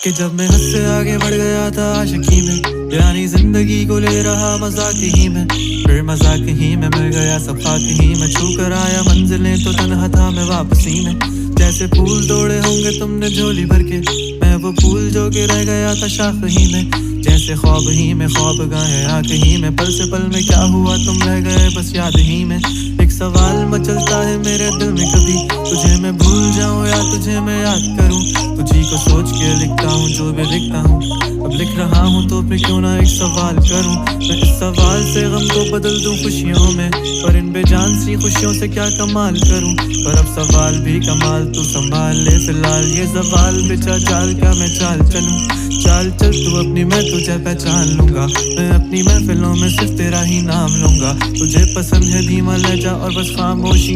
कि जब मैं हद से आगे बढ़ गया था आशिकी में, यानी जिंदगी को ले रहा मजाक ही में, फिर मजाक ही में मिल गया सब खाक ही में, छू कर आया मंजिलें तो तन्हा था मैं वापसी में। जैसे फूल तोड़े होंगे तुमने झोली भर के, मैं वो फूल जो के रह गया था शाख ही में। जैसे ख्वाब ही में ख्वाब गाए आंख ही में, पल से पल में क्या हुआ तुम रह गए बस याद ही में। एक सवाल मचलता है मेरे दिल में, कभी तुझे मैं भूल जाऊं या तुझे मैं याद करूं। तुझी को सोच के लिखता हूँ जो भी लिखता हूँ, अब लिख रहा हूँ तो फिर क्यों ना एक सवाल करूं। मैं इस सवाल से गम को बदल दूं खुशियों में, पर इन बेजान सी खुशियों से क्या कमाल करूं। पर अब सवाल भी कमाल तू संभाल ले फिलहाल, ये सवाल बेचा जाल क्या मैं चाल चलूं। चाल चल तू अपनी, मैं तुझे पहचान लूंगा, मैं अपनी महफिलों में सिर्फ तेरा ही नाम लूंगा। तुझे पसंद है धीमा लहजा और बस खामोशी।